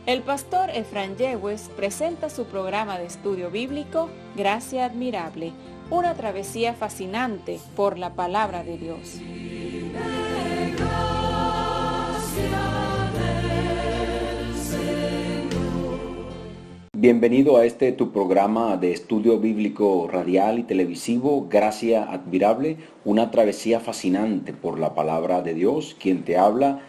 El pastor Efraín Yegües presenta su programa de estudio bíblico Gracia Admirable, una travesía fascinante por la palabra de Dios. Bienvenido a este tu programa de estudio bíblico radial y televisivo, Gracia Admirable, una travesía fascinante por la palabra de Dios. Quien te habla,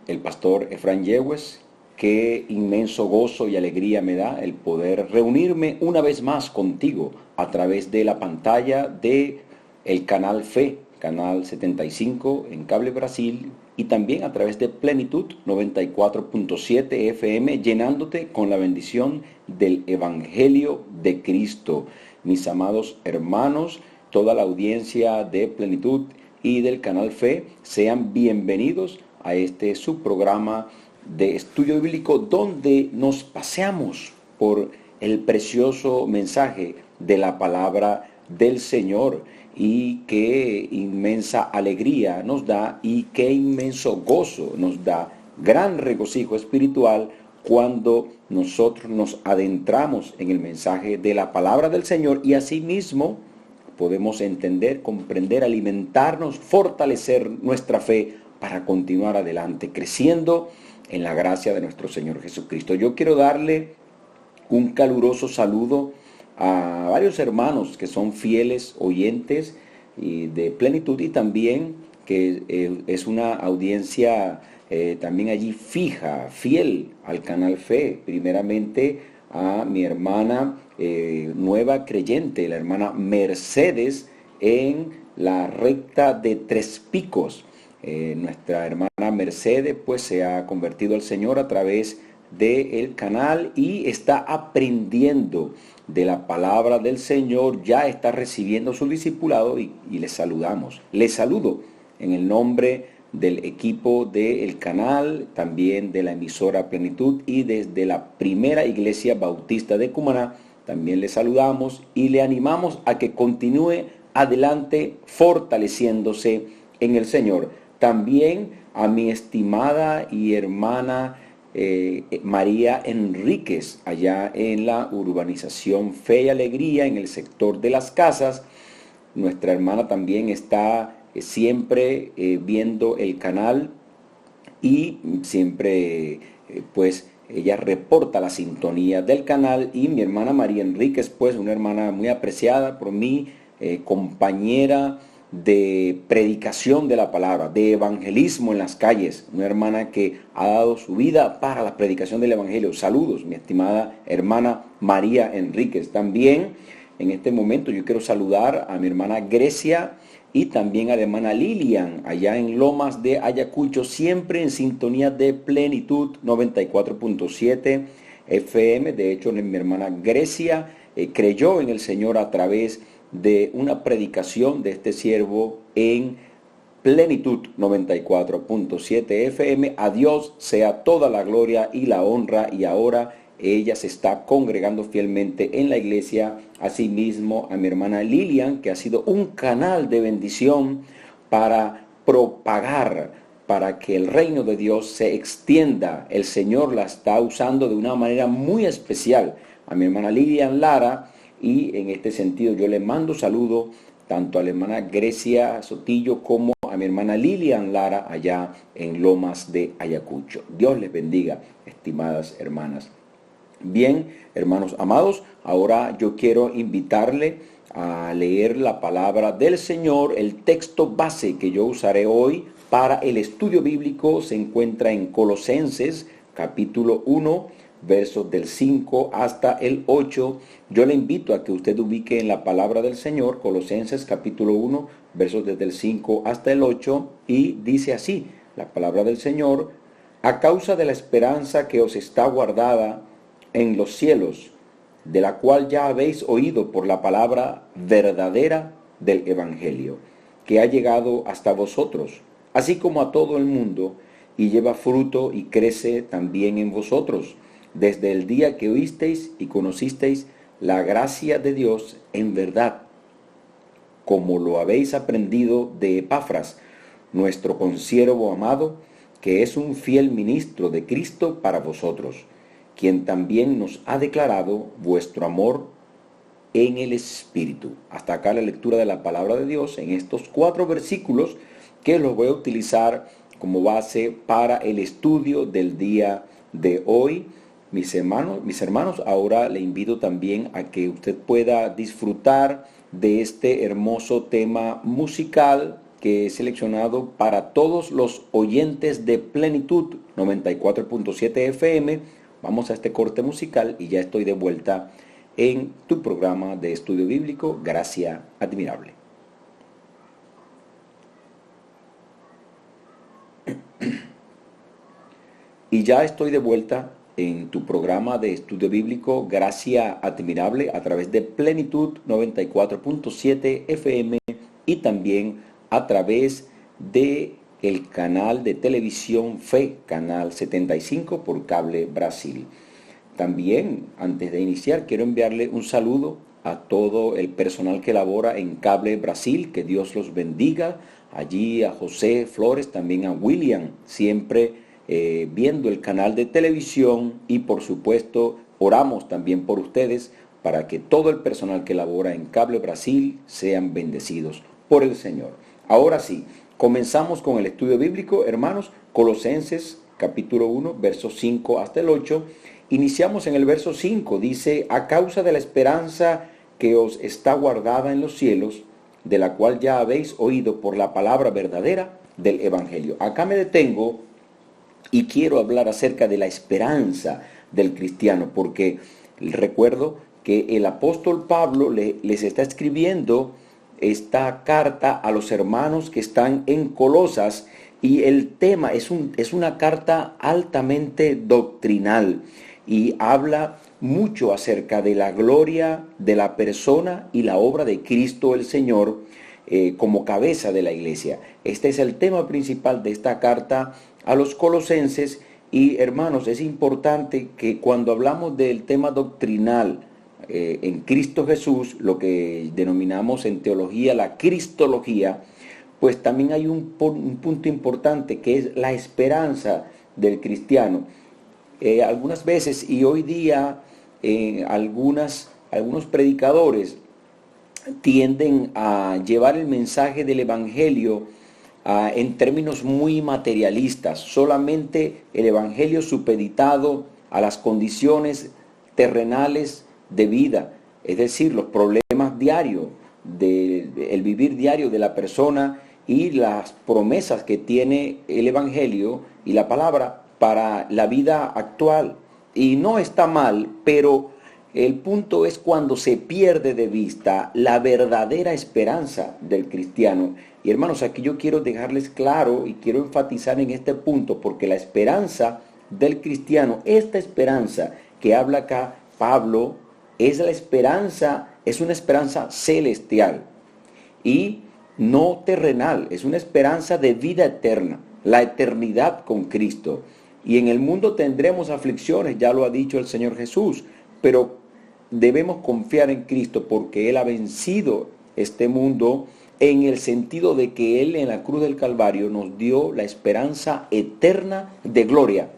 el pastor Efraín Yegües. Qué inmenso gozo y alegría me da el poder reunirme una vez más contigo a través de la pantalla de el canal Fe, canal 75 en Cable Brasil, y también a través de Plenitud 94.7 FM, llenándote con la bendición del Evangelio de Cristo. Mis amados hermanos, toda la audiencia de Plenitud y del canal Fe, sean bienvenidos a este subprograma de estudio bíblico donde nos paseamos por el precioso mensaje de la palabra del Señor, y qué inmensa alegría nos da y qué inmenso gozo nos da, gran regocijo espiritual cuando nosotros nos adentramos en el mensaje de la palabra del Señor y asimismo podemos entender, comprender, alimentarnos, fortalecer nuestra fe para continuar adelante, creciendo en la gracia de nuestro Señor Jesucristo. Yo quiero darle un caluroso saludo a varios hermanos que son fieles oyentes de Plenitud y también que es una audiencia también allí fija, fiel al canal Fe. Primeramente a mi hermana nueva creyente, la hermana Mercedes en la recta de Tres Picos. Nuestra hermana Mercedes pues se ha convertido al Señor a través del canal y está aprendiendo de la palabra del Señor, ya está recibiendo su discipulado y le saludamos. Le saludo en el nombre del equipo del canal, también de la emisora Plenitud y desde la primera iglesia bautista de Cumaná, también le saludamos y le animamos a que continúe adelante fortaleciéndose en el Señor. También a mi estimada y hermana María Enríquez, allá en la urbanización Fe y Alegría, en el sector de las casas. Nuestra hermana también está siempre viendo el canal y siempre pues ella reporta la sintonía del canal. Y mi hermana María Enríquez, pues una hermana muy apreciada por mí, compañera de predicación de la palabra, de evangelismo en las calles, una hermana que ha dado su vida para la predicación del evangelio. Saludos, mi estimada hermana María Enríquez. También en este momento yo quiero saludar a mi hermana Grecia y también a la hermana Lilian, allá en Lomas de Ayacucho, siempre en sintonía de Plenitud 94.7 FM. De hecho, mi hermana Grecia creyó en el Señor a través de una predicación de este siervo en Plenitud 94.7 FM. A Dios sea toda la gloria y la honra, y ahora ella se está congregando fielmente en la iglesia. Asimismo a mi hermana Lilian, que ha sido un canal de bendición para propagar, para que el reino de Dios se extienda. El Señor la está usando de una manera muy especial. A mi hermana Lilian Lara. Y en este sentido yo le mando saludo tanto a la hermana Grecia Sotillo como a mi hermana Lilian Lara allá en Lomas de Ayacucho. Dios les bendiga, estimadas hermanas. Bien, hermanos amados, ahora yo quiero invitarle a leer la palabra del Señor. El texto base que yo usaré hoy para el estudio bíblico se encuentra en Colosenses capítulo 1, versos del 5 hasta el 8. Yo le invito a que usted ubique en la palabra del Señor, Colosenses capítulo 1, versos desde el 5 hasta el 8, y dice así la palabra del Señor: a causa de la esperanza que os está guardada en los cielos, de la cual ya habéis oído por la palabra verdadera del Evangelio, que ha llegado hasta vosotros, así como a todo el mundo, y lleva fruto y crece también en vosotros, desde el día que oísteis y conocisteis la gracia de Dios en verdad, como lo habéis aprendido de Epafras, nuestro consiervo amado, que es un fiel ministro de Cristo para vosotros, quien también nos ha declarado vuestro amor en el Espíritu. Hasta acá la lectura de la palabra de Dios en estos 4 versículos que los voy a utilizar como base para el estudio del día de hoy. Mis hermanos, ahora le invito también a que usted pueda disfrutar de este hermoso tema musical que he seleccionado para todos los oyentes de Plenitud 94.7 FM. Vamos a este corte musical y ya estoy de vuelta en tu programa de estudio bíblico, Gracia Admirable. Y ya estoy de vuelta en tu programa de estudio bíblico, Gracia Admirable, a través de Plenitud 94.7 FM y también a través de el canal de televisión Fe, canal 75 por Cable Brasil. También, antes de iniciar, quiero enviarle un saludo a todo el personal que labora en Cable Brasil, que Dios los bendiga. Allí a José Flores, también a William, siempre viendo el canal de televisión, y por supuesto oramos también por ustedes para que todo el personal que labora en Cable Brasil sean bendecidos por el Señor. Ahora sí, comenzamos con el estudio bíblico, hermanos. Colosenses capítulo 1, versos 5 hasta el 8. Iniciamos en el verso 5, dice: a causa de la esperanza que os está guardada en los cielos, de la cual ya habéis oído por la palabra verdadera del Evangelio. Acá me detengo y quiero hablar acerca de la esperanza del cristiano, porque recuerdo que el apóstol Pablo les está escribiendo esta carta a los hermanos que están en Colosas, y el tema es una carta altamente doctrinal y habla mucho acerca de la gloria de la persona y la obra de Cristo el Señor como cabeza de la iglesia. Este es el tema principal de esta carta a los colosenses. Y hermanos, es importante que cuando hablamos del tema doctrinal en Cristo Jesús, lo que denominamos en teología la cristología, pues también hay un punto importante que es la esperanza del cristiano. Algunas veces y hoy día algunos predicadores tienden a llevar el mensaje del Evangelio en términos muy materialistas, solamente el Evangelio supeditado a las condiciones terrenales de vida, es decir, los problemas diarios, el vivir diario de la persona y las promesas que tiene el Evangelio y la palabra para la vida actual. Y no está mal, pero el punto es cuando se pierde de vista la verdadera esperanza del cristiano. Y hermanos, aquí yo quiero dejarles claro y quiero enfatizar en este punto, porque la esperanza del cristiano, esta esperanza que habla acá Pablo, es la esperanza, es una esperanza celestial y no terrenal, es una esperanza de vida eterna, la eternidad con Cristo. Y en el mundo tendremos aflicciones, ya lo ha dicho el Señor Jesús, pero debemos confiar en Cristo porque Él ha vencido este mundo, en el sentido de que Él en la cruz del Calvario nos dio la esperanza eterna de gloria.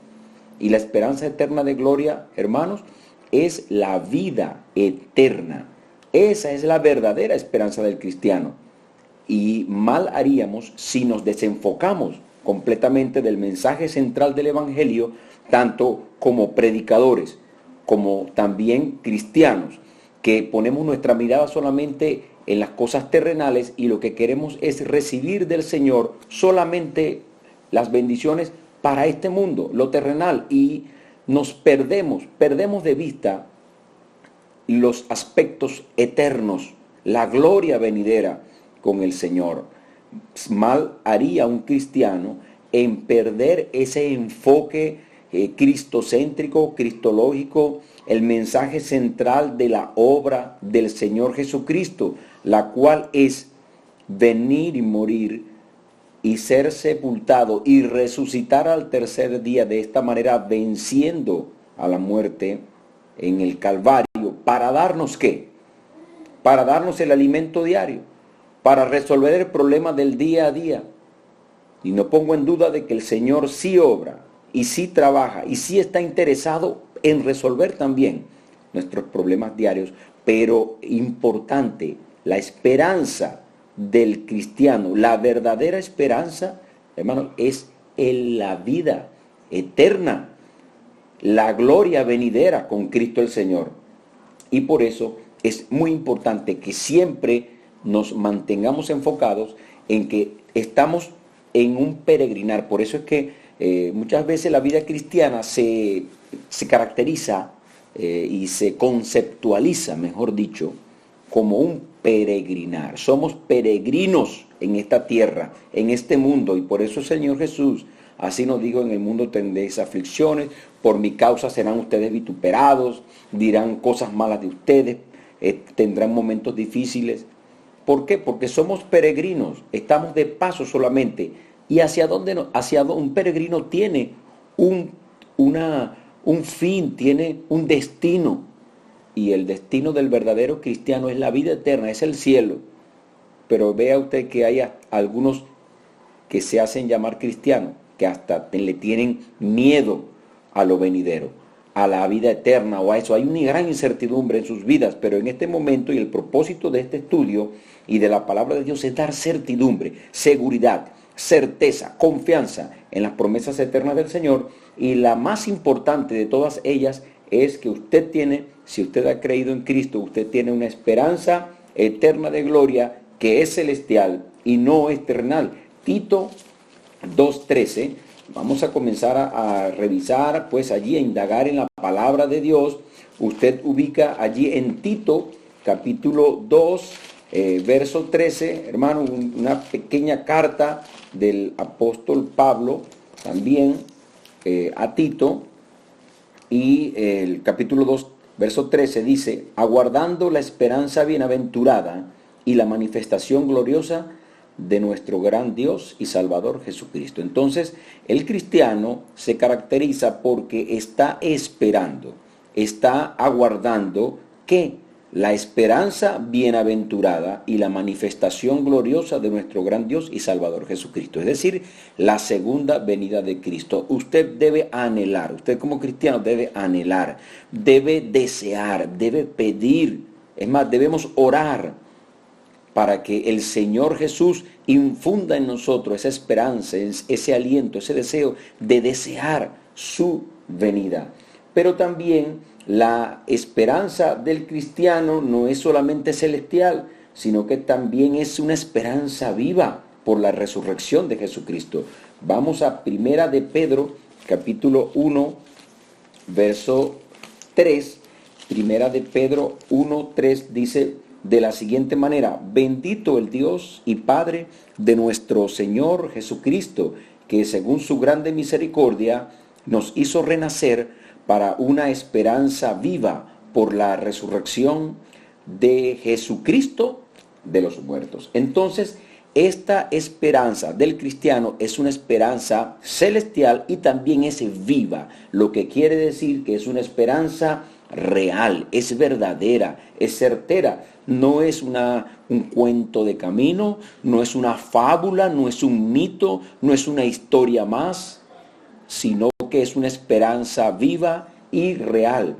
Y la esperanza eterna de gloria, hermanos, es la vida eterna. Esa es la verdadera esperanza del cristiano. Y mal haríamos si nos desenfocamos completamente del mensaje central del Evangelio, tanto como predicadores, como también cristianos, que ponemos nuestra mirada solamente en las cosas terrenales y lo que queremos es recibir del Señor solamente las bendiciones para este mundo, lo terrenal, y nos perdemos de vista los aspectos eternos, la gloria venidera con el Señor. Mal haría un cristiano en perder ese enfoque cristocéntrico, cristológico, el mensaje central de la obra del Señor Jesucristo, la cual es venir y morir y ser sepultado y resucitar al tercer día, de esta manera venciendo a la muerte en el Calvario. ¿Para darnos qué? Para darnos el alimento diario, para resolver el problema del día a día. Y no pongo en duda de que el Señor sí obra y sí trabaja y sí está interesado en resolver también nuestros problemas diarios, pero importante, la esperanza del cristiano, la verdadera esperanza, hermano, es en la vida eterna, la gloria venidera con Cristo el Señor. Y por eso es muy importante que siempre nos mantengamos enfocados en que estamos en un peregrinar. Por eso es que muchas veces la vida cristiana se caracteriza y se conceptualiza, mejor dicho, como un peregrinar. Somos peregrinos en esta tierra, en este mundo, y por eso el Señor Jesús así nos dijo: en el mundo tendréis aflicciones, por mi causa serán ustedes vituperados, dirán cosas malas de ustedes, tendrán momentos difíciles. ¿Por qué? Porque somos peregrinos, estamos de paso solamente. ¿Y hacia dónde un peregrino tiene un fin, tiene un destino? Y el destino del verdadero cristiano es la vida eterna, es el cielo. Pero vea usted que hay algunos que se hacen llamar cristianos, que hasta le tienen miedo a lo venidero, a la vida eterna o a eso. Hay una gran incertidumbre en sus vidas, pero en este momento, y el propósito de este estudio y de la palabra de Dios, es dar certidumbre, seguridad, certeza, confianza en las promesas eternas del Señor. Y la más importante de todas ellas es que usted tiene, si usted ha creído en Cristo, usted tiene una esperanza eterna de gloria que es celestial y no es terrenal. Tito 2:13, vamos a comenzar a revisar, pues allí a indagar en la palabra de Dios. Usted ubica allí en Tito capítulo 2, verso 13, hermano, una pequeña carta del apóstol Pablo también a Tito, y el capítulo 2, verso 13 dice: aguardando la esperanza bienaventurada y la manifestación gloriosa de nuestro gran Dios y Salvador Jesucristo. Entonces, el cristiano se caracteriza porque está esperando, está aguardando que la esperanza bienaventurada y la manifestación gloriosa de nuestro gran Dios y Salvador Jesucristo, es decir, la segunda venida de Cristo. Usted debe anhelar, usted como cristiano debe anhelar, debe desear, debe pedir, es más, debemos orar para que el Señor Jesús infunda en nosotros esa esperanza, ese aliento, ese deseo de desear su venida. Pero también la esperanza del cristiano no es solamente celestial, sino que también es una esperanza viva por la resurrección de Jesucristo. Vamos a Primera de Pedro, capítulo 1, verso 3. Primera de Pedro 1:3 dice de la siguiente manera: bendito el Dios y Padre de nuestro Señor Jesucristo, que según su grande misericordia nos hizo renacer para una esperanza viva por la resurrección de Jesucristo de los muertos. Entonces, esta esperanza del cristiano es una esperanza celestial y también es viva, lo que quiere decir que es una esperanza real, es verdadera, es certera. No es un cuento de camino, no es una fábula, no es un mito, no es una historia más, sino que es una esperanza viva y real.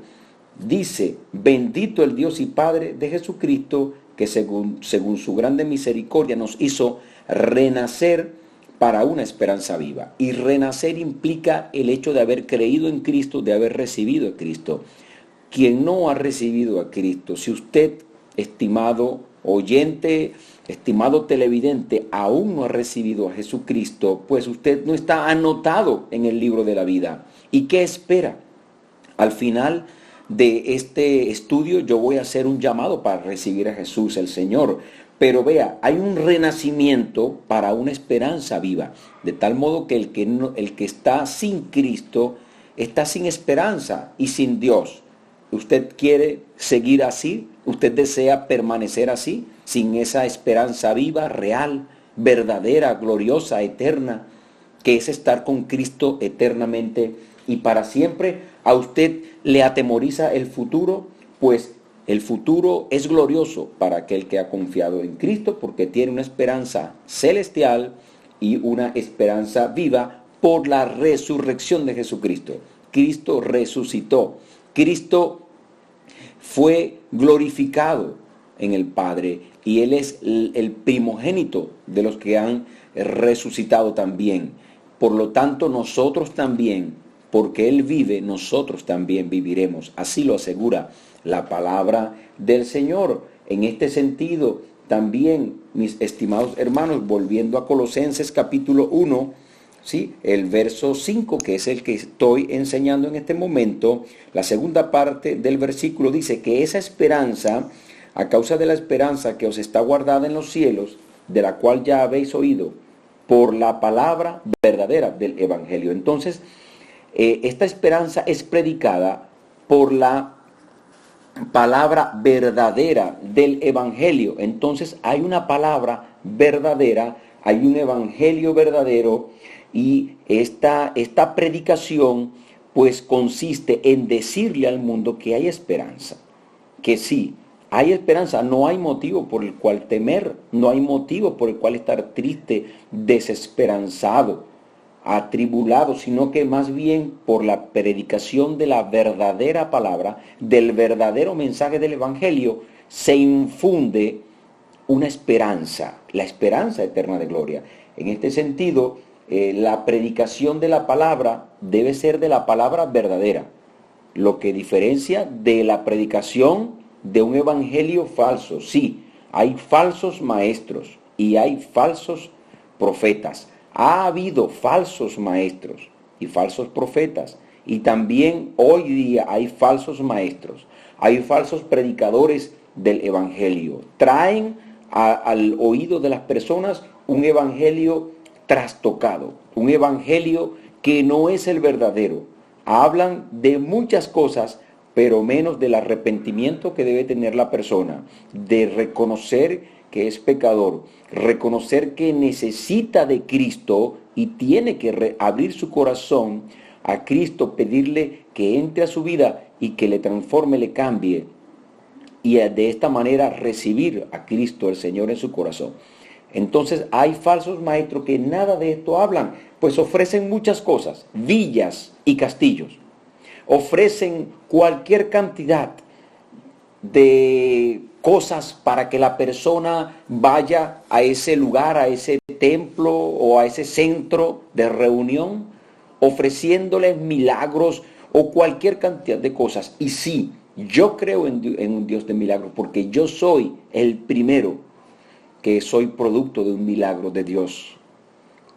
Dice: bendito el Dios y Padre de Jesucristo, que según su grande misericordia nos hizo renacer para una esperanza viva. Y renacer implica el hecho de haber creído en Cristo, de haber recibido a Cristo. Quien no ha recibido a Cristo, si usted, estimado oyente, estimado televidente, aún no ha recibido a Jesucristo, pues usted no está anotado en el libro de la vida. ¿Y qué espera? Al final de este estudio yo voy a hacer un llamado para recibir a Jesús, el Señor. Pero vea, hay un renacimiento para una esperanza viva, de tal modo que el que está sin Cristo está sin esperanza y sin Dios. ¿Usted quiere seguir así? ¿Usted desea permanecer así, sin esa esperanza viva, real, verdadera, gloriosa, eterna, que es estar con Cristo eternamente y para siempre? ¿A usted le atemoriza el futuro? Pues el futuro es glorioso para aquel que ha confiado en Cristo, porque tiene una esperanza celestial y una esperanza viva por la resurrección de Jesucristo. Cristo resucitó. Cristo fue glorificado en el Padre y Él es el primogénito de los que han resucitado también. Por lo tanto, nosotros también, porque Él vive, nosotros también viviremos. Así lo asegura la palabra del Señor. En este sentido, también, mis estimados hermanos, volviendo a Colosenses capítulo 1, ¿sí? El verso 5, que es el que estoy enseñando en este momento, la segunda parte del versículo dice que esa esperanza, a causa de la esperanza que os está guardada en los cielos, de la cual ya habéis oído, por la palabra verdadera del Evangelio. Entonces, esta esperanza es predicada por la palabra verdadera del Evangelio. Entonces, hay una palabra verdadera, hay un Evangelio verdadero, y esta predicación pues consiste en decirle al mundo que hay esperanza, que sí, hay esperanza, no hay motivo por el cual temer, no hay motivo por el cual estar triste, desesperanzado, atribulado, sino que más bien por la predicación de la verdadera palabra, del verdadero mensaje del Evangelio, se infunde una esperanza, la esperanza eterna de gloria. En este sentido, la predicación de la palabra debe ser de la palabra verdadera, lo que diferencia de la predicación de un evangelio falso. Sí, hay falsos maestros y hay falsos profetas. Ha habido falsos maestros y falsos profetas, y también hoy día hay falsos maestros, hay falsos predicadores del evangelio. Traen al oído de las personas un evangelio trastocado, un evangelio que no es el verdadero. Hablan de muchas cosas, pero menos del arrepentimiento que debe tener la persona, de reconocer que es pecador, reconocer que necesita de Cristo y tiene que abrir su corazón a Cristo, pedirle que entre a su vida y que le transforme, le cambie, y de esta manera recibir a Cristo el Señor en su corazón. Entonces hay falsos maestros que nada de esto hablan, pues ofrecen muchas cosas, villas y castillos. Ofrecen cualquier cantidad de cosas para que la persona vaya a ese lugar, a ese templo o a ese centro de reunión, ofreciéndoles milagros o cualquier cantidad de cosas. Y sí, yo creo en un Dios de milagros, porque yo soy el primero que soy producto de un milagro de Dios.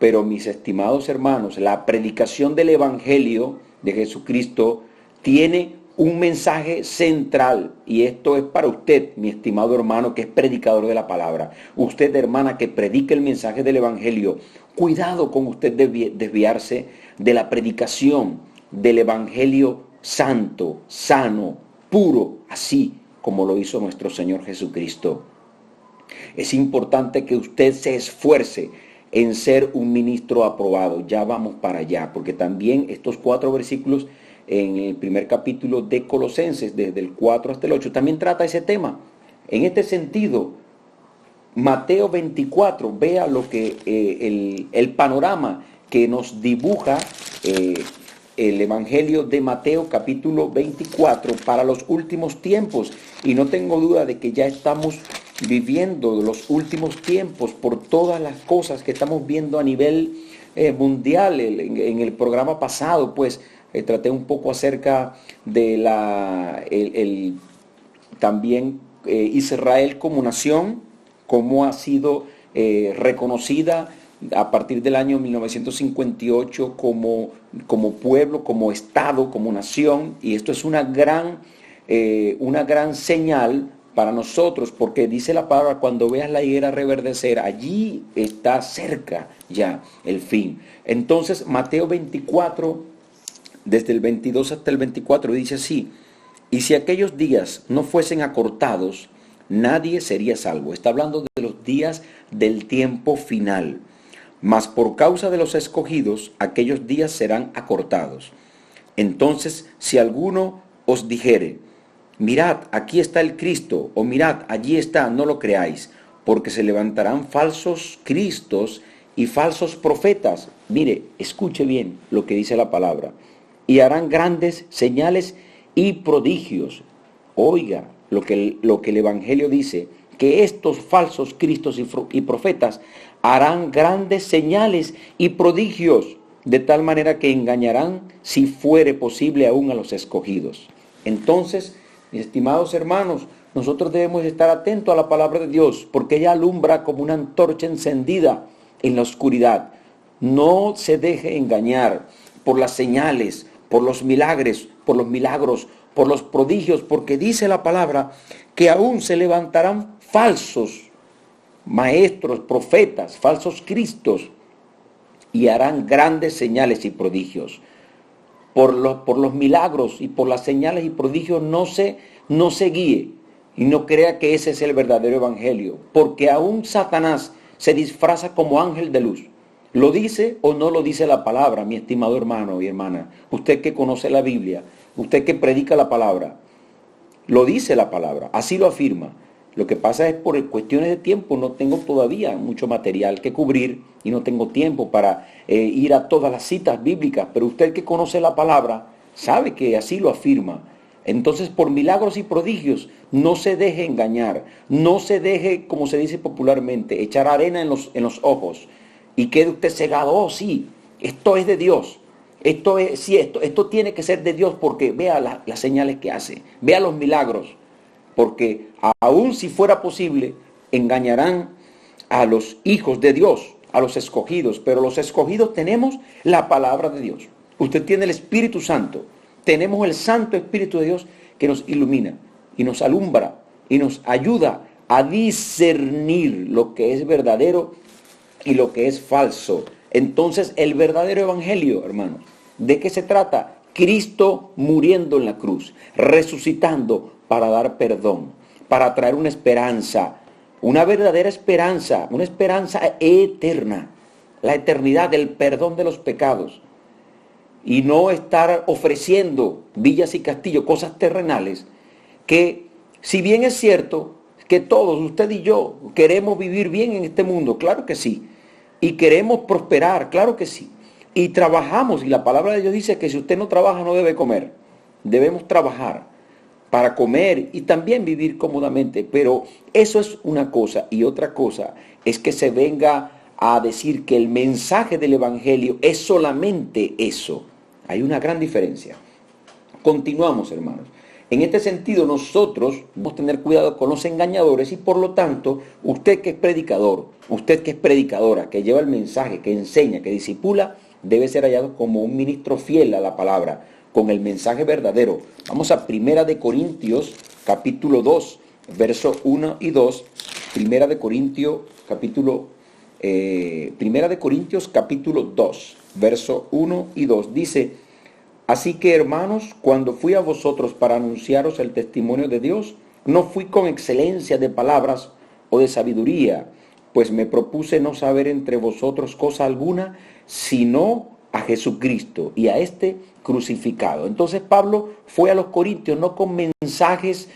Pero mis estimados hermanos, la predicación del Evangelio de Jesucristo tiene un mensaje central, y esto es para usted, mi estimado hermano, que es predicador de la palabra. Usted, hermana, que predica el mensaje del Evangelio, cuidado con usted desviarse de la predicación del Evangelio santo, sano, puro, así como lo hizo nuestro Señor Jesucristo. Es importante que usted se esfuerce en ser un ministro aprobado. Ya vamos para allá, porque también estos 4 versículos en el primer capítulo de Colosenses, desde el 4 hasta el 8, también trata ese tema. En este sentido, Mateo 24, vea lo que el panorama que nos dibuja el Evangelio de Mateo capítulo 24 para los últimos tiempos. Y no tengo duda de que ya estamos viviendo los últimos tiempos por todas las cosas que estamos viendo a nivel mundial. En el programa pasado, pues, traté un poco acerca de también Israel como nación, cómo ha sido reconocida a partir del año 1958 como pueblo, como Estado, como nación. Y esto es una gran señal para nosotros, porque dice la palabra: cuando veas la higuera reverdecer, allí está cerca ya el fin. Entonces, Mateo 24, desde el 22 hasta el 24, dice así: y si aquellos días no fuesen acortados, nadie sería salvo. Está hablando de los días del tiempo final. Mas por causa de los escogidos, aquellos días serán acortados. Entonces, si alguno os dijere: mirad, aquí está el Cristo, o mirad, allí está, no lo creáis, porque se levantarán falsos cristos y falsos profetas. Mire, escuche bien lo que dice la palabra. y harán grandes señales y prodigios. Oiga lo que el Evangelio dice, que estos falsos cristos y profetas harán grandes señales y prodigios, de tal manera que engañarán, si fuere posible, aún a los escogidos. Entonces, mis estimados hermanos, nosotros debemos estar atentos a la palabra de Dios, porque ella alumbra como una antorcha encendida en la oscuridad. No se deje engañar por las señales, por los milagros, por los prodigios, porque dice la palabra que aún se levantarán falsos maestros, profetas, falsos cristos, y harán grandes señales y prodigios. Por los milagros y por las señales y prodigios no se guíe y no crea que ese es el verdadero evangelio, porque aún Satanás se disfraza como ángel de luz. ¿Lo dice o no lo dice la palabra, mi estimado hermano y hermana? Usted que conoce la Biblia, usted que predica la palabra, lo dice la palabra, así lo afirma. Lo que pasa es por cuestiones de tiempo, no tengo todavía mucho material que cubrir y no tengo tiempo para ir a todas las citas bíblicas, pero usted que conoce la palabra sabe que así lo afirma. Entonces, por milagros y prodigios, no se deje engañar, no se deje, como se dice popularmente, echar arena en los ojos y quede usted cegado. Oh, sí, esto es de Dios. Esto tiene que ser de Dios, porque vea las señales que hace, vea los milagros. Porque aun si fuera posible, engañarán a los hijos de Dios, a los escogidos. Pero los escogidos tenemos la palabra de Dios. Usted tiene el Espíritu Santo. Tenemos el Santo Espíritu de Dios que nos ilumina y nos alumbra y nos ayuda a discernir lo que es verdadero y lo que es falso. Entonces, el verdadero evangelio, hermano, ¿de qué se trata? Cristo muriendo en la cruz, resucitando para dar perdón, para traer una esperanza, una verdadera esperanza, una esperanza eterna, la eternidad, el perdón de los pecados. Y no estar ofreciendo villas y castillos, cosas terrenales, que si bien es cierto que todos, usted y yo, queremos vivir bien en este mundo, claro que sí, y queremos prosperar, claro que sí, y trabajamos, y la palabra de Dios dice que si usted no trabaja no debe comer, debemos trabajar para comer y también vivir cómodamente, pero eso es una cosa, y otra cosa es que se venga a decir que el mensaje del evangelio es solamente eso. Hay una gran diferencia. Continuamos, hermanos. En este sentido, nosotros debemos tener cuidado con los engañadores y por lo tanto, usted que es predicador, usted que es predicadora, que lleva el mensaje, que enseña, que discipula, debe ser hallado como un ministro fiel a la palabra, con el mensaje verdadero. Vamos a 1 de Corintios, capítulo 2, verso 1 y 2. 1 de Corintios, capítulo 2, verso 1 y 2. Dice: así que, hermanos, cuando fui a vosotros para anunciaros el testimonio de Dios, no fui con excelencia de palabras o de sabiduría, pues me propuse no saber entre vosotros cosa alguna, sino a Jesucristo y a este crucificado. Entonces Pablo fue a los corintios no con mensajes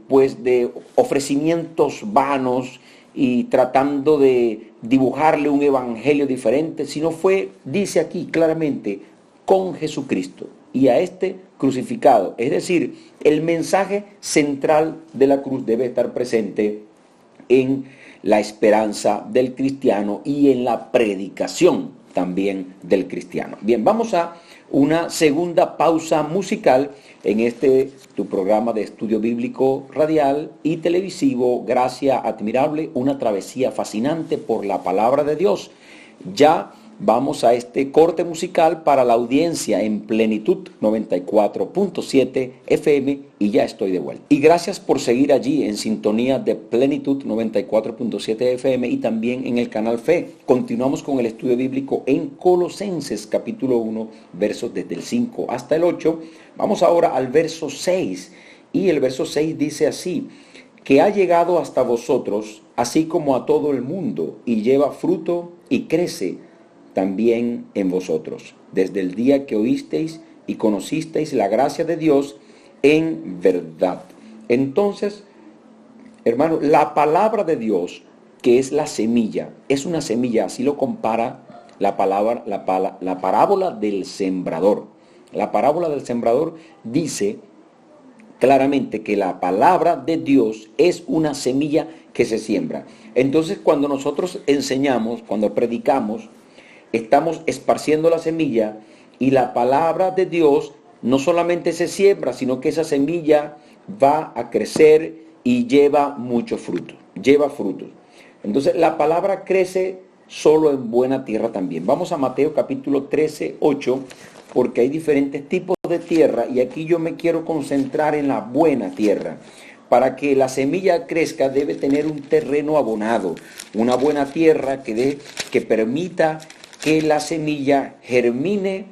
pues de ofrecimientos vanos y tratando de dibujarle un evangelio diferente, sino fue, dice aquí claramente, con Jesucristo y a este crucificado. Es decir, el mensaje central de la cruz debe estar presente en la esperanza del cristiano y en la predicación también del cristiano. Bien, vamos a una segunda pausa musical en tu programa de estudio bíblico radial y televisivo, Gracia Admirable, una travesía fascinante por la palabra de Dios. Ya vamos a este corte musical para la audiencia en Plenitud 94.7 FM y ya estoy de vuelta. Y gracias por seguir allí en sintonía de Plenitud 94.7 FM y también en el canal Fe. Continuamos con el estudio bíblico en Colosenses capítulo 1, versos desde el 5 hasta el 8. Vamos ahora al verso 6 y el verso 6 dice así: que ha llegado hasta vosotros, así como a todo el mundo, y lleva fruto y crece también en vosotros, desde el día que oísteis y conocisteis la gracia de Dios en verdad. Entonces, hermano, la palabra de Dios, que es la semilla, es una semilla, así lo compara la parábola del sembrador. La parábola del sembrador dice claramente que la palabra de Dios es una semilla que se siembra. Entonces, cuando nosotros enseñamos, cuando predicamos, estamos esparciendo la semilla y la palabra de Dios no solamente se siembra, sino que esa semilla va a crecer y lleva mucho fruto, lleva frutos. Entonces, la palabra crece solo en buena tierra también. Vamos a Mateo capítulo 13, 8, porque hay diferentes tipos de tierra y aquí yo me quiero concentrar en la buena tierra. Para que la semilla crezca debe tener un terreno abonado, una buena tierra que permita que la semilla germine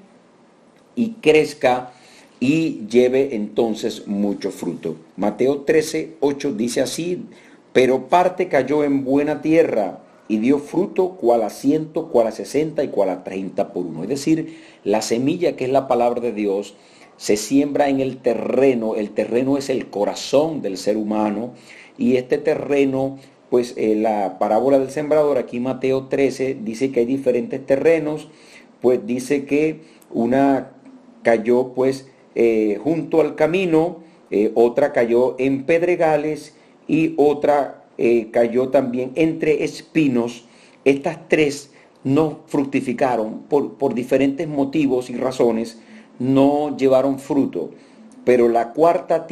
y crezca y lleve entonces mucho fruto. Mateo 13, 8 dice así: pero parte cayó en buena tierra y dio fruto, cual a 100, cual a 60 y cual a 30 por uno. Es decir, la semilla, que es la palabra de Dios, se siembra en el terreno es el corazón del ser humano, y este terreno, pues la parábola del sembrador, aquí Mateo 13, dice que hay diferentes terrenos, pues dice que una cayó pues junto al camino, otra cayó en pedregales y otra cayó también entre espinos. Estas tres no fructificaron por diferentes motivos y razones, no llevaron fruto. Pero la cuarta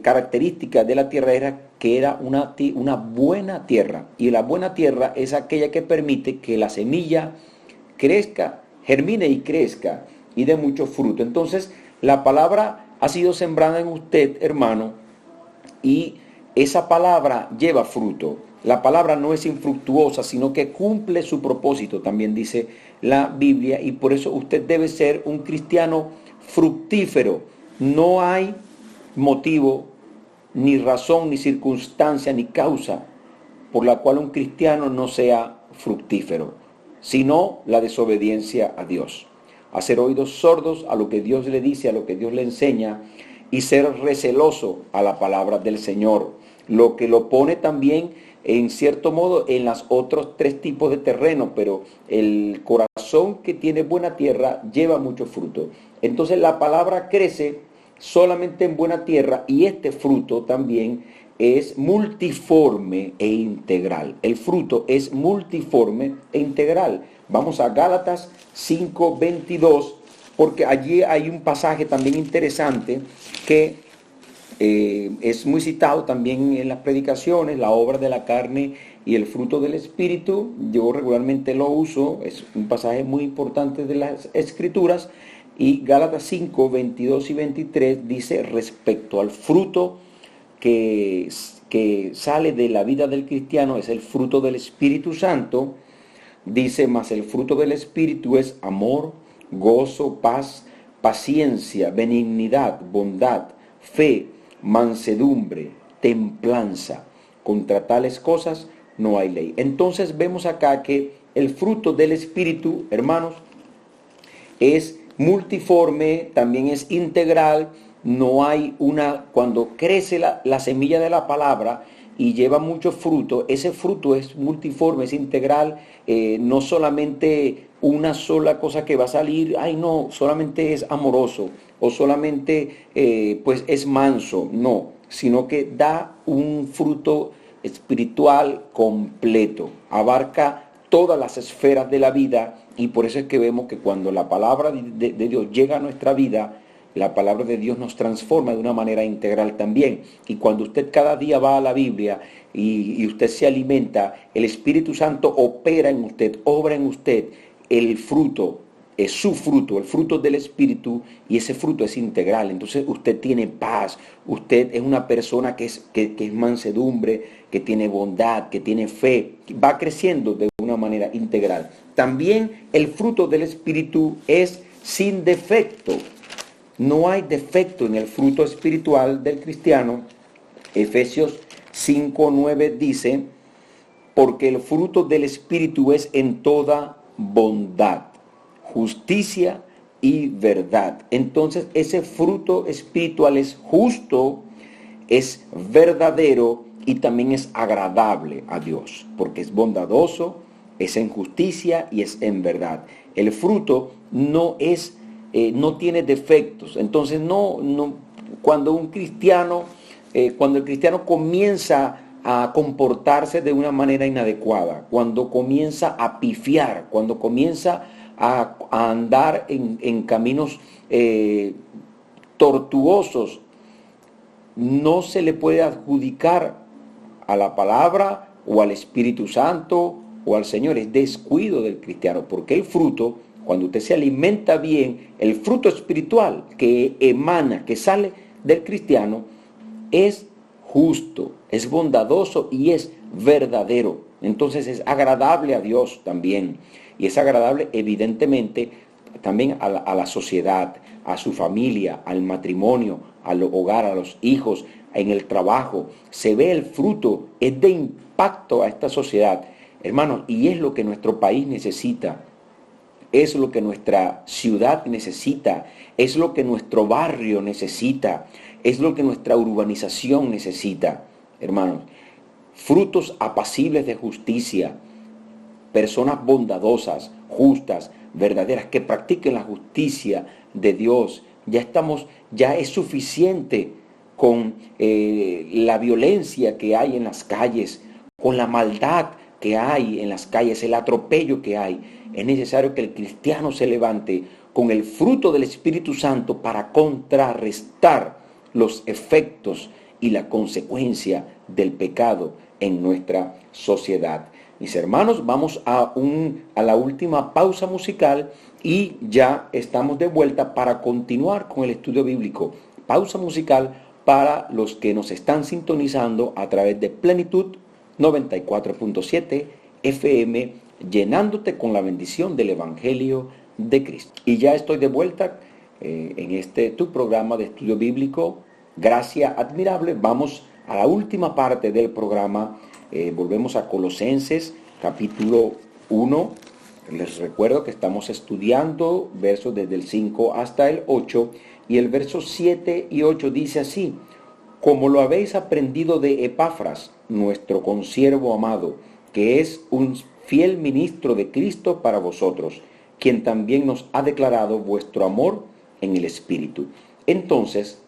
característica de la tierra era que era una buena tierra. Y la buena tierra es aquella que permite que la semilla crezca, germine y crezca y dé mucho fruto. Entonces, la palabra ha sido sembrada en usted, hermano, y esa palabra lleva fruto. La palabra no es infructuosa, sino que cumple su propósito, también dice la Biblia, y por eso usted debe ser un cristiano fructífero. No hay motivo, ni razón, ni circunstancia, ni causa por la cual un cristiano no sea fructífero, sino la desobediencia a Dios. Hacer oídos sordos a lo que Dios le dice, a lo que Dios le enseña, y ser receloso a la palabra del Señor, lo que lo pone también en cierto modo en los otros tres tipos de terreno, pero el corazón que tiene buena tierra lleva mucho fruto. Entonces la palabra crece solamente en buena tierra, y este fruto también es multiforme e integral. El fruto es multiforme e integral. Vamos a Gálatas 5:22, porque allí hay un pasaje también interesante que es muy citado también en las predicaciones, la obra de la carne y el fruto del Espíritu. Yo regularmente lo uso, es un pasaje muy importante de las Escrituras. Y Gálatas 5:22 y 23 dice respecto al fruto que sale de la vida del cristiano, es el fruto del Espíritu Santo. Dice: mas el fruto del Espíritu es amor, gozo, paz, paciencia, benignidad, bondad, fe, mansedumbre, templanza. Contra tales cosas no hay ley. Entonces vemos acá que el fruto del Espíritu, hermanos, es multiforme, también es integral. No hay cuando crece la semilla de la palabra y lleva mucho fruto, ese fruto es multiforme, es integral, no solamente una sola cosa que va a salir, no, solamente es amoroso, o solamente pues es manso, no, sino que da un fruto espiritual completo, abarca todas las esferas de la vida. Y por eso es que vemos que cuando la palabra de Dios llega a nuestra vida, la palabra de Dios nos transforma de una manera integral también. Y cuando usted cada día va a la Biblia y usted se alimenta, el Espíritu Santo opera en usted, obra en usted. El fruto es su fruto, el fruto del Espíritu, y ese fruto es integral. Entonces usted tiene paz, usted es una persona que es mansedumbre, que tiene bondad, que tiene fe, va creciendo de una manera integral. También el fruto del Espíritu es sin defecto. No hay defecto en el fruto espiritual del cristiano. Efesios 5:9 dice: porque el fruto del Espíritu es en toda bondad, justicia y verdad. Entonces ese fruto espiritual es justo, es verdadero y también es agradable a Dios, porque es bondadoso, es en justicia y es en verdad. El fruto no tiene defectos. Entonces cuando el cristiano comienza a comportarse de una manera inadecuada, cuando comienza a pifiar, cuando comienza a andar en caminos tortuosos, no se le puede adjudicar a la palabra o al Espíritu Santo o al Señor. Es descuido del cristiano, porque el fruto, cuando usted se alimenta bien, el fruto espiritual que emana, que sale del cristiano, es justo, es bondadoso y es verdadero. Entonces es agradable a Dios también. Y es agradable evidentemente también a la sociedad, a su familia, al matrimonio, al hogar, a los hijos, en el trabajo. Se ve el fruto, es de impacto a esta sociedad, hermanos, y es lo que nuestro país necesita. Es lo que nuestra ciudad necesita, es lo que nuestro barrio necesita, es lo que nuestra urbanización necesita, hermanos. Frutos apacibles de justicia, personas bondadosas, justas, verdaderas, que practiquen la justicia de Dios. Ya es suficiente con la violencia que hay en las calles, con la maldad que hay en las calles, el atropello que hay. Es necesario que el cristiano se levante con el fruto del Espíritu Santo para contrarrestar los efectos y la consecuencia del pecado en nuestra sociedad. Mis hermanos, vamos a la última pausa musical y ya estamos de vuelta para continuar con el estudio bíblico. Pausa musical para los que nos están sintonizando a través de Plenitud 94.7 FM, llenándote con la bendición del Evangelio de Cristo. Y ya estoy de vuelta en tu programa de estudio bíblico, Gracia Admirable. Vamos a la última parte del programa. Volvemos a Colosenses capítulo 1. Les recuerdo que estamos estudiando versos desde el 5 hasta el 8, y el verso 7 y 8 dice así: como lo habéis aprendido de Epafras, nuestro consiervo amado, que es un fiel ministro de Cristo para vosotros, quien también nos ha declarado vuestro amor en el Espíritu. Entonces,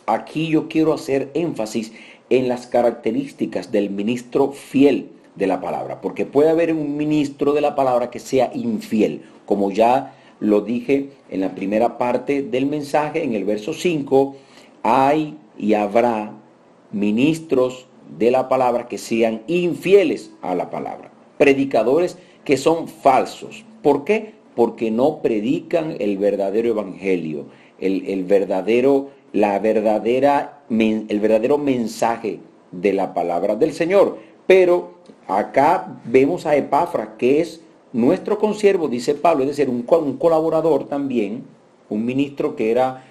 aquí yo quiero hacer énfasis en las características del ministro fiel de la palabra, porque puede haber un ministro de la palabra que sea infiel, como ya lo dije en la primera parte del mensaje, en el verso 5, hay y habrá ministros de la palabra que sean infieles a la palabra, predicadores que son falsos. ¿Por qué? Porque no predican el verdadero evangelio, el verdadero mensaje de la palabra del Señor. Pero acá vemos a Epafras, que es nuestro consiervo, dice Pablo, es decir, un colaborador también, un ministro que era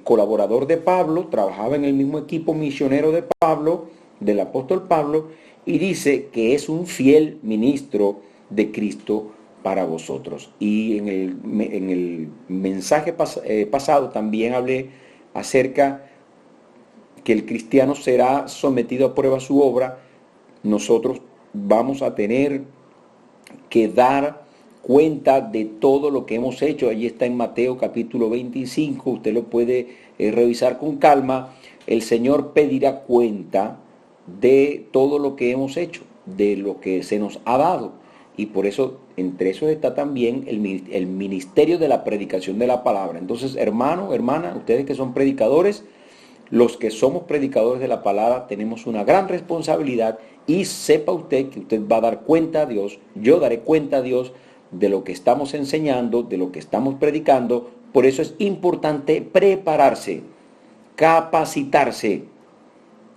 colaborador de Pablo, trabajaba en el mismo equipo misionero de Pablo, del apóstol Pablo, y dice que es un fiel ministro de Cristo para vosotros. Y en el mensaje pasado también hablé acerca que el cristiano será sometido a prueba su obra. Nosotros vamos a tener que dar cuenta de todo lo que hemos hecho. Allí está en Mateo capítulo 25, usted lo puede revisar con calma. El Señor pedirá cuenta de todo lo que hemos hecho, de lo que se nos ha dado. Y por eso, entre eso está también el ministerio de la predicación de la palabra. Entonces, hermano, hermana, ustedes que son predicadores, los que somos predicadores de la palabra tenemos una gran responsabilidad, y sepa usted que usted va a dar cuenta a Dios, yo daré cuenta a Dios de lo que estamos enseñando, de lo que estamos predicando. Por eso es importante prepararse, capacitarse,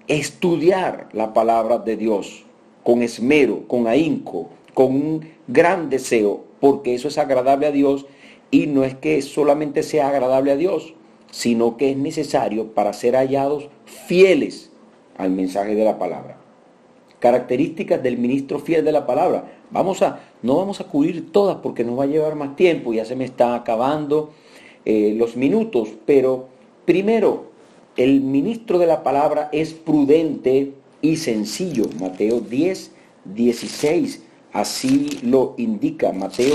estudiar la palabra de Dios con esmero, con ahínco, con un gran deseo, porque eso es agradable a Dios, y no es que solamente sea agradable a Dios, sino que es necesario para ser hallados fieles al mensaje de la palabra. Características del ministro fiel de la palabra. No vamos a cubrir todas porque nos va a llevar más tiempo, ya se me está acabando los minutos, pero primero, el ministro de la palabra es prudente y sencillo. Mateo 10, 16 así lo indica Mateo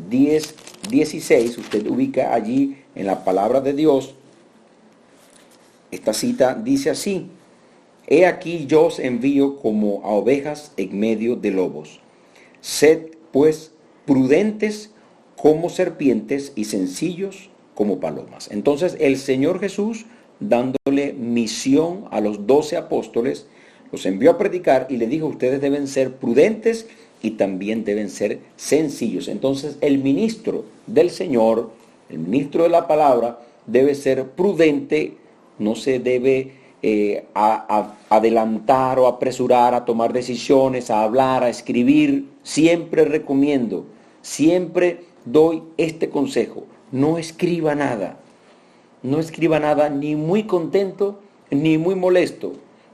10:16. Usted ubica allí en la palabra de Dios. Esta cita dice así: He aquí yo os envío como a ovejas en medio de lobos. Sed pues prudentes como serpientes y sencillos como palomas. Entonces el Señor Jesús, dándole misión a los 12 apóstoles, los envió a predicar y le dijo: ustedes deben ser prudentes y también deben ser sencillos. Entonces el ministro del Señor, el ministro de la palabra, debe ser prudente, no se debe adelantar o apresurar a tomar decisiones, a hablar, a escribir. Siempre recomiendo, siempre doy este consejo: no escriba nada ni muy contento ni muy molesto,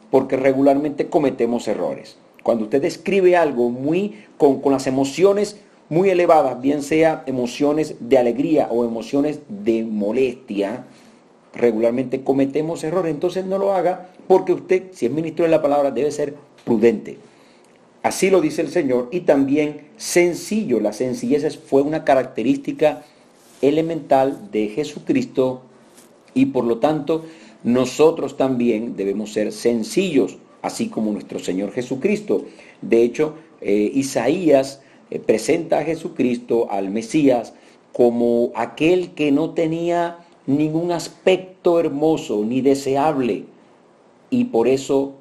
porque regularmente cometemos errores. Cuando usted escribe algo con las emociones muy elevadas, bien sea emociones de alegría o emociones de molestia, regularmente cometemos errores. Entonces no lo haga, porque usted, si es ministro de la palabra, debe ser prudente. Así lo dice el Señor. Y también sencillo. La sencillez fue una característica elemental de Jesucristo, y por lo tanto nosotros también debemos ser sencillos, así como nuestro Señor Jesucristo. De hecho, Isaías presenta a Jesucristo, al Mesías, como aquel que no tenía ningún aspecto hermoso ni deseable, y por eso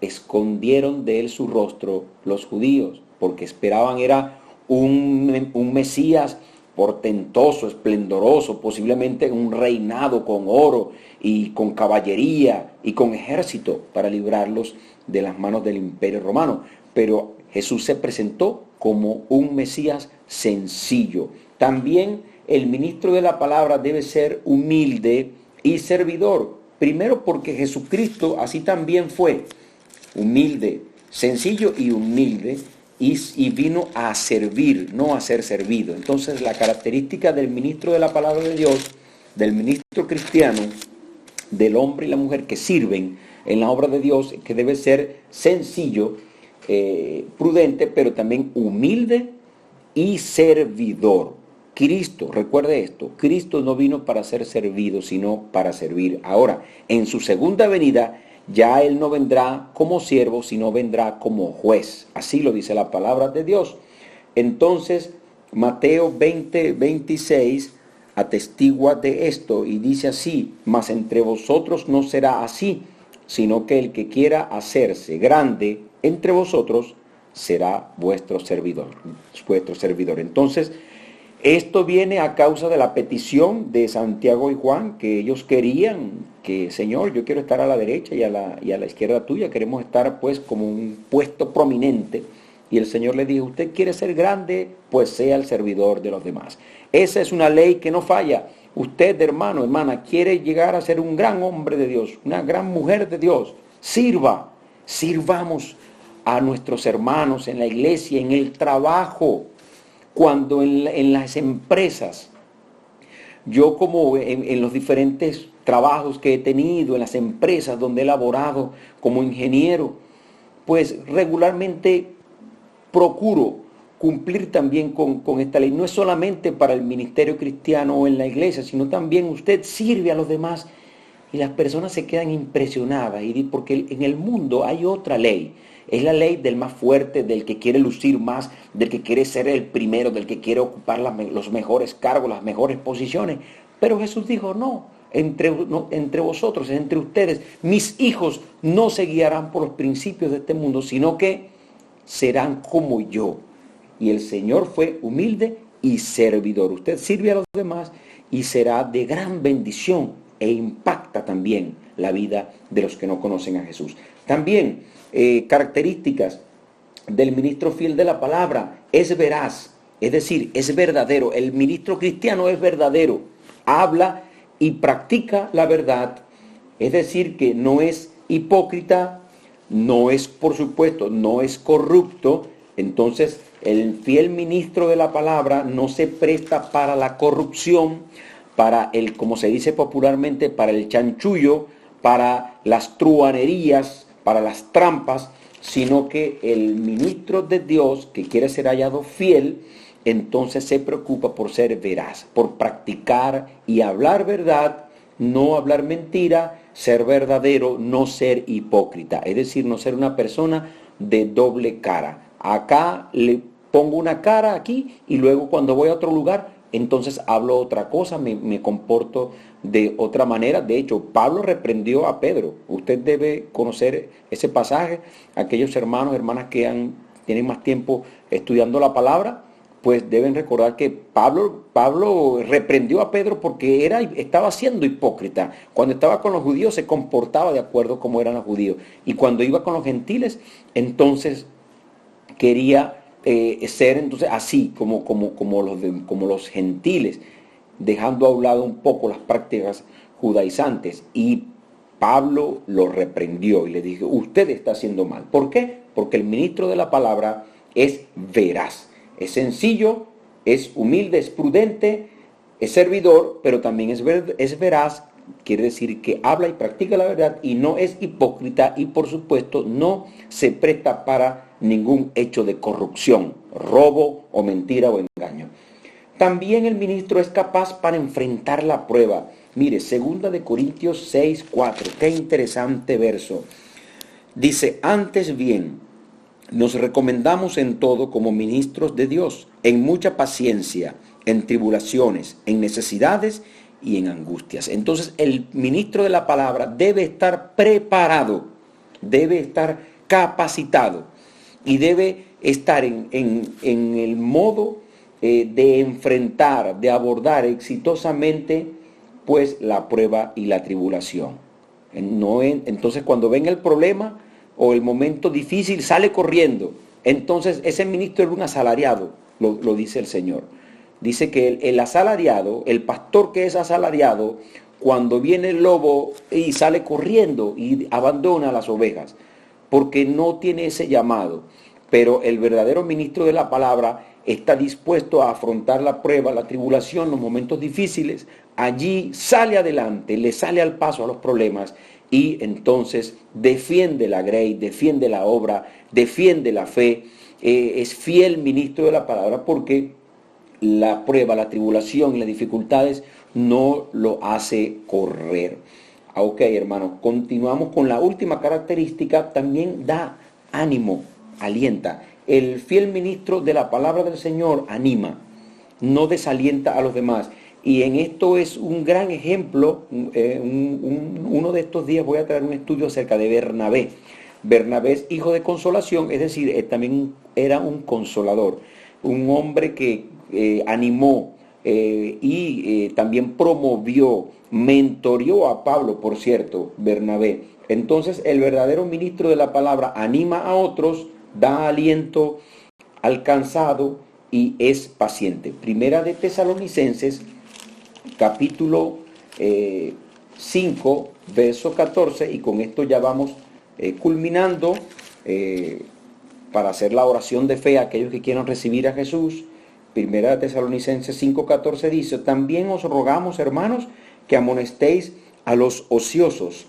escondieron de él su rostro los judíos, porque esperaban era un Mesías portentoso, esplendoroso, posiblemente un reinado con oro y con caballería y con ejército para librarlos de las manos del Imperio Romano. Pero Jesús se presentó como un Mesías sencillo. También el ministro de la palabra debe ser humilde y servidor. Primero, porque Jesucristo así también fue humilde, sencillo y humilde, y vino a servir, no a ser servido. Entonces la característica del ministro de la palabra de Dios, del ministro cristiano, del hombre y la mujer que sirven en la obra de Dios, que debe ser sencillo, prudente, pero también humilde y servidor. Cristo, recuerde esto, Cristo no vino para ser servido, sino para servir. Ahora, en su segunda venida, ya Él no vendrá como siervo, sino vendrá como juez. Así lo dice la palabra de Dios. Entonces, Mateo 20:26 atestigua de esto y dice así: mas entre vosotros no será así, sino que el que quiera hacerse grande entre vosotros será vuestro servidor. Entonces, esto viene a causa de la petición de Santiago y Juan, que ellos querían que: Señor, yo quiero estar a la derecha y a la izquierda tuya, queremos estar pues como un puesto prominente. Y el Señor le dijo: usted quiere ser grande, pues sea el servidor de los demás. Esa es una ley que no falla. Usted, hermano, hermana, quiere llegar a ser un gran hombre de Dios, una gran mujer de Dios. Sirvamos a nuestros hermanos en la iglesia, en el trabajo, cuando en las empresas. Yo, como en los diferentes trabajos que he tenido, en las empresas donde he laborado como ingeniero, pues regularmente procuro cumplir también con esta ley. No es solamente para el ministerio cristiano o en la iglesia, sino también usted sirve a los demás y las personas se quedan impresionadas, porque en el mundo hay otra ley. Es la ley del más fuerte, del que quiere lucir más, del que quiere ser el primero, del que quiere ocupar los mejores cargos, las mejores posiciones. Pero Jesús dijo: no, entre vosotros, entre ustedes, mis hijos no se guiarán por los principios de este mundo, sino que serán como yo. Y el Señor fue humilde y servidor. Usted sirve a los demás y será de gran bendición e impacta también la vida de los que no conocen a Jesús. También características del ministro fiel de la palabra: es veraz, es decir, es verdadero. El ministro cristiano es verdadero, habla y practica la verdad, es decir, que no es hipócrita, no es, por supuesto, no es corrupto. Entonces, el fiel ministro de la palabra no se presta para la corrupción, para el, como se dice popularmente, para el chanchullo, para las truhanerías, para las trampas, sino que el ministro de Dios que quiere ser hallado fiel, entonces se preocupa por ser veraz, por practicar y hablar verdad, no hablar mentira, ser verdadero, no ser hipócrita, es decir, no ser una persona de doble cara. Acá le pongo una cara aquí y luego cuando voy a otro lugar, entonces hablo otra cosa, me comporto de otra manera. De hecho, Pablo reprendió a Pedro. Usted debe conocer ese pasaje. Aquellos hermanos, hermanas que tienen más tiempo estudiando la palabra, pues deben recordar que Pablo reprendió a Pedro porque estaba siendo hipócrita. Cuando estaba con los judíos se comportaba de acuerdo como eran los judíos. Y cuando iba con los gentiles, entonces quería ser entonces así como los gentiles, dejando a un lado un poco las prácticas judaizantes. Y Pablo lo reprendió y le dijo, usted está haciendo mal. ¿Por qué? Porque el ministro de la palabra es veraz, es sencillo, es humilde, es prudente, es servidor, pero también es veraz. Quiere decir que habla y practica la verdad y no es hipócrita y por supuesto no se presta para ningún hecho de corrupción, robo o mentira o engaño. También el ministro es capaz para enfrentar la prueba. Mire, 2 de Corintios 6, 4, qué interesante verso. Dice, antes bien, nos recomendamos en todo como ministros de Dios, en mucha paciencia, en tribulaciones, en necesidades y en angustias. Entonces el ministro de la palabra debe estar preparado, debe estar capacitado y debe estar en el modo de enfrentar, de abordar exitosamente pues la prueba y la tribulación. Entonces cuando venga el problema o el momento difícil sale corriendo. Entonces ese ministro es un asalariado, lo dice el Señor. Dice que el asalariado, el pastor que es asalariado, cuando viene el lobo y sale corriendo y abandona a las ovejas, porque no tiene ese llamado. Pero el verdadero ministro de la palabra está dispuesto a afrontar la prueba, la tribulación, los momentos difíciles. Allí sale adelante, le sale al paso a los problemas y entonces defiende la grey, defiende la obra, defiende la fe. Es fiel ministro de la palabra porque la prueba, la tribulación y las dificultades no lo hace correr. Ok, hermanos, continuamos con la última característica. También da ánimo, alienta. El fiel ministro de la palabra del Señor anima, no desalienta a los demás. Y en esto es un gran ejemplo. Uno de estos días voy a traer un estudio acerca de Bernabé. Bernabé es hijo de consolación, es decir, también era un consolador, un hombre que animó y también promovió, mentoreó a Pablo, por cierto, Bernabé. Entonces el verdadero ministro de la palabra anima a otros, da aliento al cansado y es paciente. Primera de Tesalonicenses, capítulo 5, verso 14, y con esto ya vamos culminando para hacer la oración de fe a aquellos que quieran recibir a Jesús. Primera de Tesalonicenses 5:14 dice, también os rogamos, hermanos, que amonestéis a los ociosos,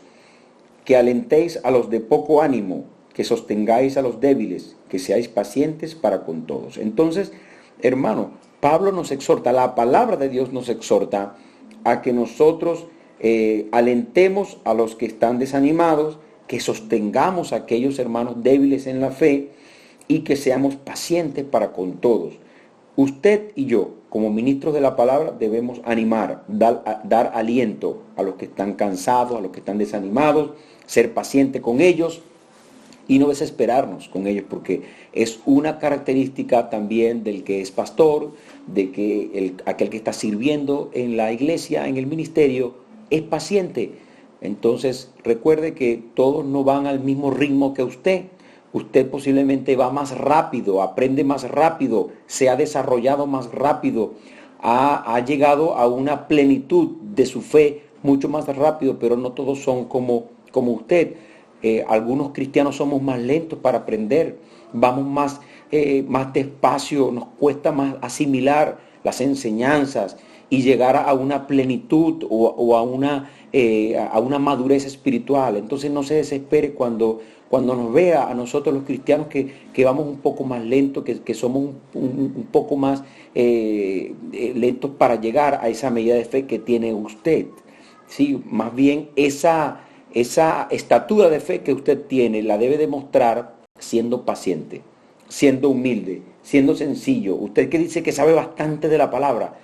que alentéis a los de poco ánimo, que sostengáis a los débiles, que seáis pacientes para con todos. Entonces, hermano, Pablo nos exhorta, la palabra de Dios nos exhorta a que nosotros alentemos a los que están desanimados, que sostengamos a aquellos hermanos débiles en la fe y que seamos pacientes para con todos. Usted y yo, como ministros de la palabra, debemos animar, dar aliento a los que están cansados, a los que están desanimados, ser paciente con ellos y no desesperarnos con ellos, porque es una característica también del que es pastor, de que aquel que está sirviendo en la iglesia, en el ministerio, es paciente. Entonces, recuerde que todos no van al mismo ritmo que usted. Usted posiblemente va más rápido, aprende más rápido, se ha desarrollado más rápido, ha llegado a una plenitud de su fe mucho más rápido, pero no todos son como usted. Algunos cristianos somos más lentos para aprender, vamos más despacio, nos cuesta más asimilar las enseñanzas y llegar a una plenitud o a una a una madurez espiritual. Entonces no se desespere cuando nos vea a nosotros los cristianos que vamos un poco más lentos, que somos un poco más lentos para llegar a esa medida de fe que tiene usted. Sí, más bien esa estatura de fe que usted tiene la debe demostrar siendo paciente, siendo humilde, siendo sencillo. Usted que dice que sabe bastante de la palabra,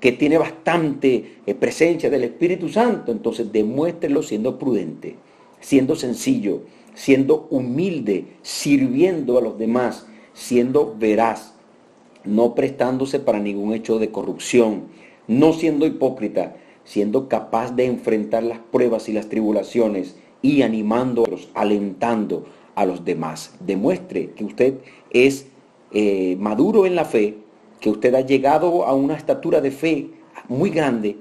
que tiene bastante presencia del Espíritu Santo, entonces demuéstrelo siendo prudente, siendo sencillo, siendo humilde, sirviendo a los demás, siendo veraz, no prestándose para ningún hecho de corrupción, no siendo hipócrita, siendo capaz de enfrentar las pruebas y las tribulaciones y animándolos, alentando a los demás. Demuestre que usted es maduro en la fe, que usted ha llegado a una estatura de fe muy grande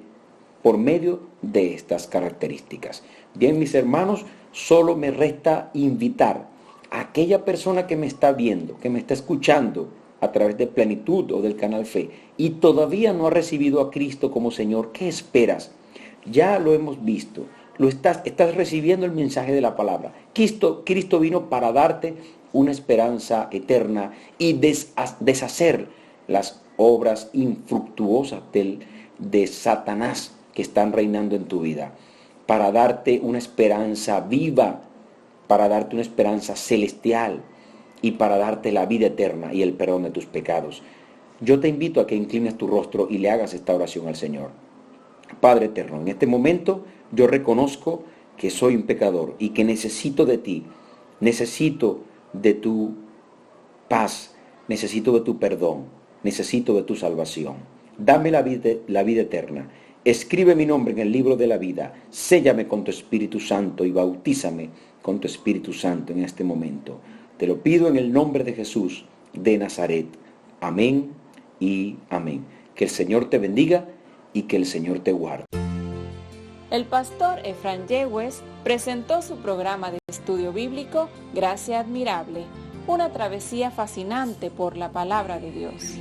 por medio de estas características. Bien, mis hermanos, solo me resta invitar a aquella persona que me está viendo, que me está escuchando a través de Plenitud o del canal Fe y todavía no ha recibido a Cristo como Señor. ¿Qué esperas? Ya lo hemos visto. Estás recibiendo el mensaje de la palabra. Cristo vino para darte una esperanza eterna y deshacer las obras infructuosas de Satanás que están reinando en tu vida, para darte una esperanza viva, para darte una esperanza celestial y para darte la vida eterna y el perdón de tus pecados. Yo te invito a que inclines tu rostro y le hagas esta oración al Señor. Padre eterno, en este momento yo reconozco que soy un pecador y que necesito de ti, necesito de tu paz, necesito de tu perdón, necesito de tu salvación. Dame la vida eterna. Escribe mi nombre en el libro de la vida. Séllame con tu Espíritu Santo y bautízame con tu Espíritu Santo en este momento. Te lo pido en el nombre de Jesús de Nazaret. Amén y amén. Que el Señor te bendiga y que el Señor te guarde. El pastor Efraín Yegües presentó su programa de estudio bíblico Gracia Admirable, una travesía fascinante por la palabra de Dios.